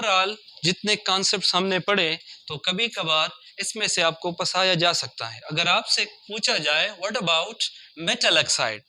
Overall जितने concepts हमने पढ़े तो कभी कभार इसमें से आपको फंसाया जा सकता है। अगर आपसे पूछा जाए व्हाट अबाउट मेटल ऑक्साइड,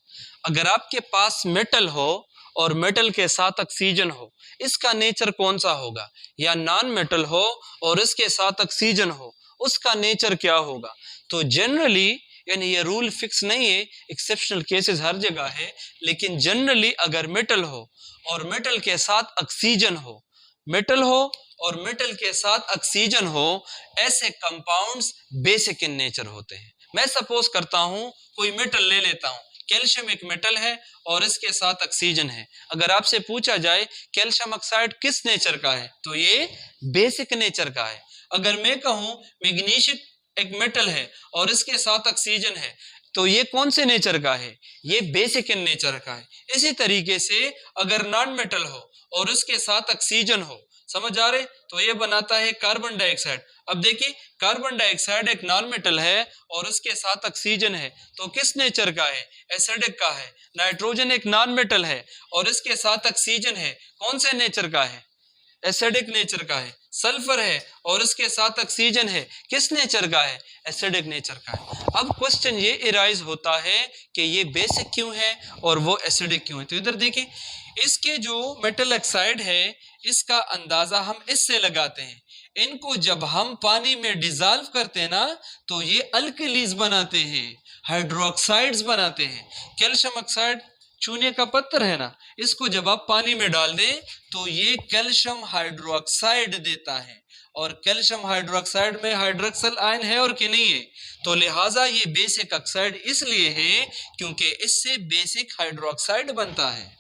अगर आपके पास मेटल हो और मेटल के साथ ऑक्सीजन हो, इसका नेचर कौन सा होगा? या नॉन मेटल हो और इसके साथ ऑक्सीजन हो, उसका नेचर क्या होगा? तो जनरली यानी ये रूल फिक्स नहीं है, एक्सेप्शनल केसेस हर जगह है, लेकिन जनरली अगर मेटल हो और मेटल के साथ ऑक्सीजन हो, मेटल हो और मेटल के साथ ऑक्सीजन हो, ऐसे कंपाउंड्स बेसिक इन नेचर होते हैं। मैं सपोज करता हूं कोई मेटल ले लेता हूं, कैल्शियम एक मेटल है और इसके साथ ऑक्सीजन है। अगर आपसे पूछा जाए कैल्शियम ऑक्साइड किस नेचर का है, तो ये बेसिक नेचर का है। अगर मैं कहूं मैग्नीशियम एक मेटल है और इसके साथ ऑक्सीजन है, तो ये कौन से नेचर का है? ये बेसिक इन नेचर का है। इसी तरीके से अगर नॉन मेटल हो और इसके साथ ऑक्सीजन हो, समझ आ रहे, तो ये बनाता है कार्बन डाइऑक्साइड। अब देखिए कार्बन डाइऑक्साइड एक नॉन मेटल है और उसके साथ ऑक्सीजन है, तो किस नेचर का है? एसिडिक का है। नाइट्रोजन एक नॉन मेटल है और इसके साथ ऑक्सीजन है, कौन से नेचर का है? एसिडिक नेचर का है। सल्फर है और इसके साथ ऑक्सीजन है, किस नेचर का है? एसिडिक नेचर का है। अब क्वेश्चन ये इराइज होता है कि ये बेसिक क्यों है और वो एसिडिक क्यों है। तो इधर देखिए, इसके जो मेटल ऑक्साइड है इसका अंदाजा हम इससे लगाते हैं। इनको जब हम पानी में डिजॉल्व करते हैं ना, तो ये अल्कलीज बनाते हैं, हाइड्रोक्साइड्स बनाते हैं। कैल्शियम ऑक्साइड चूने का पत्थर है ना, इसको जब आप पानी में डाल दें तो ये कैल्शियम हाइड्रोक्साइड देता है, और कैल्शियम हाइड्रोक्साइड में हाइड्रोक्सल आयन है और कि नहीं है, तो लिहाजा ये बेसिक ऑक्साइड इसलिए है क्योंकि इससे बेसिक हाइड्रोक्साइड बनता है।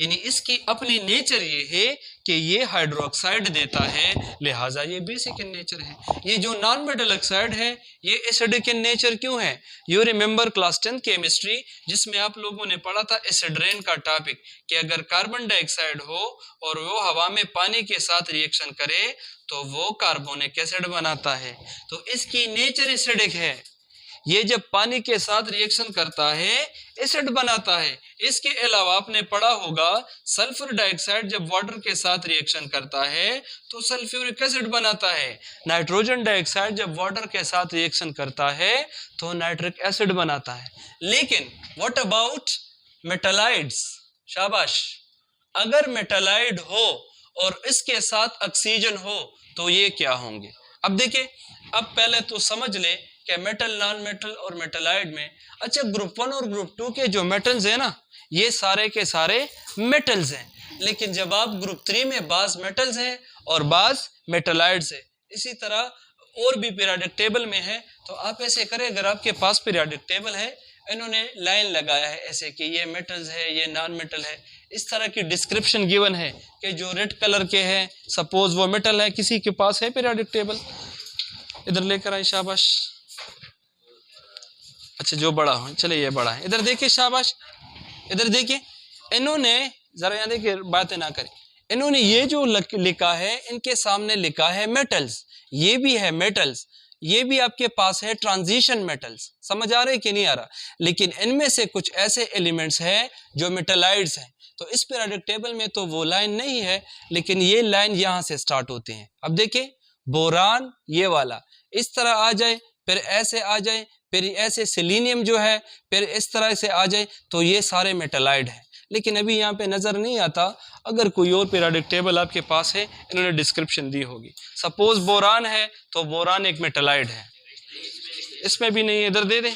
यानी इसकी अपनी नेचर ये है कि ये हाइड्रोक्साइड देता है, लिहाजा ये बेसिक इन नेचर है। ये जो नॉन मेटल ऑक्साइड है ये एसिडिक इन नेचर क्यों है? यू रिमेंबर क्लास 10 केमिस्ट्री जिसमें आप लोगों ने पढ़ा था एसिड रेन का टॉपिक, कि अगर कार्बन डाइऑक्साइड हो और वो हवा में पानी के साथ रिएक्शन करे तो वो कार्बोनिक एसिड बनाता है, तो इसकी नेचर एसिडिक है। ये जब पानी के साथ रिएक्शन करता है एसिड बनाता है। इसके अलावा आपने पढ़ा होगा सल्फर डाइऑक्साइड जब वाटर के साथ रिएक्शन करता है तो सल्फ्यूरिक एसिड बनाता है। नाइट्रोजन डाइऑक्साइड जब वाटर के साथ रिएक्शन करता है तो नाइट्रिक एसिड बनाता है। लेकिन व्हाट अबाउट मेटालाइड्स? शाबाश, अगर मेटालाइड हो और इसके साथ ऑक्सीजन हो तो ये क्या होंगे? अब देखिए, अब पहले तो समझ ले कि मेटल, नॉन मेटल और मेटालाइड में, अच्छा ग्रुप 1 और ग्रुप 2 के जो मेटल्स हैं ना, ये सारे के सारे मेटल्स हैं। लेकिन जब आप ग्रुप 3 में बाज मेटल्स हैं और बाज मेटालाइड्स है, इसी तरह और भी पीरियोडिक टेबल में है, तो आप ऐसे करें, अगर आपके पास पीरियोडिक टेबल है, इन्होंने लाइन लगाया है ऐसे कि ये मेटल्स है, ये नॉन मेटल है, इस तरह की डिस्क्रिप्शन गिवन है कि जो रेड कलर के हैं सपोज वो मेटल है। किसी के पास है पीरियोडिक टेबल? इधर लेकर आए, शाबाश। अच्छा जो बड़ा हो, चले ये बड़ा है, इधर देखिए, शाबाश। इधर देखिए, इन्होंने जरा यहाँ देखिए, बातें ना करें, इन्होंने ये जो लिखा है, इनके सामने लिखा है मेटल्स, ये भी है मेटल्स, ये भी आपके पास है ट्रांजिशन मेटल्स। समझ आ रहे कि नहीं आ रहा? लेकिन इनमें से कुछ ऐसे एलिमेंट्स हैं जो मेटालाइड्स हैं, तो इस पीरियोडिक टेबल में तो वो लाइन नहीं है, लेकिन ये लाइन यहाँ से स्टार्ट होती है। अब देखिए, बोरान ये वाला इस तरह आ जाए, फिर ऐसे आ जाए, फिर ऐसे सेलेनियम जो है फिर इस तरह से आ जाए, तो ये सारे मेटालाइड हैं। लेकिन अभी यहाँ पे नजर नहीं आता। अगर कोई और पीरियोडिक टेबल आपके पास है, इन्होंने डिस्क्रिप्शन दी होगी। सपोज बोरान है तो बोरान एक मेटालाइड है, इसमें भी नहीं है, इधर दे दे।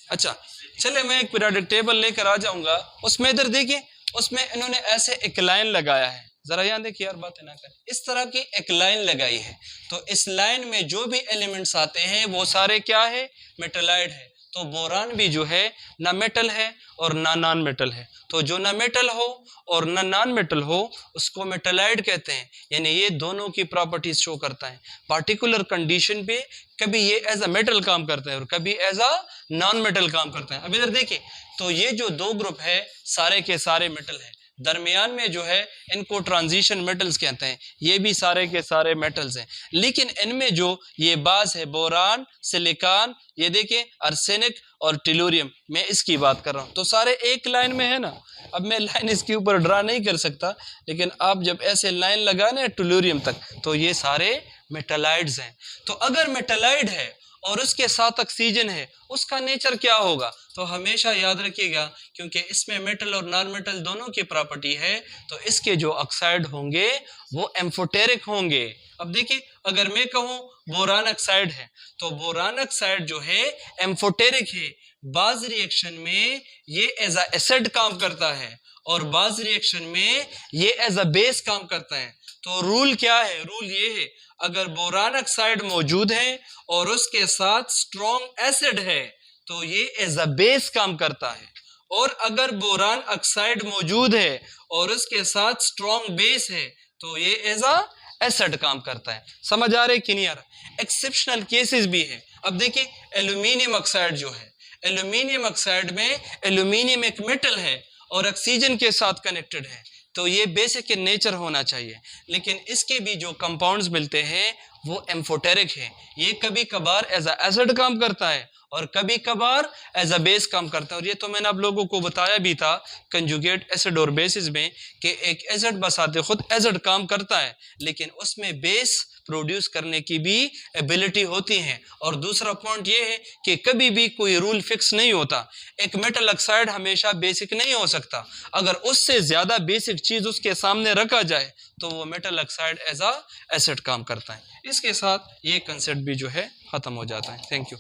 अच्छा चले, मैं एक पीरियोडिक टेबल लेकर आ जाऊंगा, उसमें इधर देखिए, उसमें इन्होंने ऐसे एक लाइन लगाया है, जरा यहाँ देखिए यार, बातें ना करें, इस तरह की एक लाइन लगाई है। तो इस लाइन में जो भी एलिमेंट्स आते हैं वो सारे क्या है? मेटालाइड है। तो बोरान भी जो है ना मेटल है और ना नॉन मेटल है, तो जो ना मेटल हो और ना नॉन मेटल हो उसको मेटालाइड कहते हैं। यानी ये दोनों की प्रॉपर्टीज शो करता है। पार्टिकुलर कंडीशन पे कभी ये एज अ मेटल काम करता है और कभी एज अ नॉन मेटल काम करता है। अब इधर देखिए, तो ये जो दो ग्रुप है सारे के सारे मेटल है, दरमियान में जो है इनको ट्रांजिशन मेटल्स कहते हैं। ये भी सारे के सारे मेटल्स हैं, लेकिन इनमें जो ये बाज है बोरान, सिलिकॉन, ये देखें आर्सेनिक और टेलुरियम, मैं इसकी बात कर रहा हूँ। तो सारे एक लाइन में है ना। अब मैं लाइन इसके ऊपर ड्रा नहीं कर सकता, लेकिन आप जब ऐसे लाइन लगाने टेलुरियम तक, तो ये सारे मेटलाइड्स हैं। तो अगर मेटलाइड है और उसके साथ ऑक्सीजन है, उसका नेचर क्या होगा? तो हमेशा याद रखिएगा, क्योंकि इसमें मेटल और नॉन मेटल दोनों की प्रॉपर्टी है, तो इसके जो ऑक्साइड होंगे वो एम्फोटेरिक होंगे। अब देखिए, अगर मैं कहूँ बोरान ऑक्साइड है, तो बोरान ऑक्साइड जो है एम्फोटेरिक है। बाज रिएक्शन में ये एज अ एसिड काम करता है और बाज रिएक्शन में ये एज अ बेस काम करता है। तो रूल क्या है? रूल ये है, अगर बोरान ऑक्साइड मौजूद है और उसके साथ स्ट्रॉन्ग एसिड है, तो ये एज अ बेस काम करता है। और अगर बोरान ऑक्साइड मौजूद है और उसके साथ स्ट्रॉन्ग बेस है, तो ये एज अ एसिड काम करता है। समझ आ रहे कि नहीं आ रहा? एक्सेप्शनल केसेस भी है। अब देखिए, एल्यूमिनियम ऑक्साइड जो है, एल्यूमिनियम ऑक्साइड में एल्यूमिनियम एक मेटल है और ऑक्सीजन के साथ कनेक्टेड है, तो ये बेसिक इन नेचर होना चाहिए। लेकिन इसके भी जो कंपाउंड्स मिलते हैं वो एम्फोटेरिक है। ये कभी कभार एज अ एसिड काम करता है और कभी कभार एज अ बेस काम करता है। और ये तो मैंने आप लोगों को बताया भी था कंजुगेट एसिड और बेसिस में, कि एक एसिड बसाते खुद एसिड काम करता है, लेकिन उसमें बेस प्रोड्यूस करने की भी एबिलिटी होती है। और दूसरा पॉइंट ये है कि कभी भी कोई रूल फिक्स नहीं होता। एक मेटल ऑक्साइड हमेशा बेसिक नहीं हो सकता। अगर उससे ज़्यादा बेसिक चीज़ उसके सामने रखा जाए, तो वो metal oxide as a acid काम करता है। इसके साथ ये कंसेप्ट भी जो है ख़त्म हो जाता है। Thank you.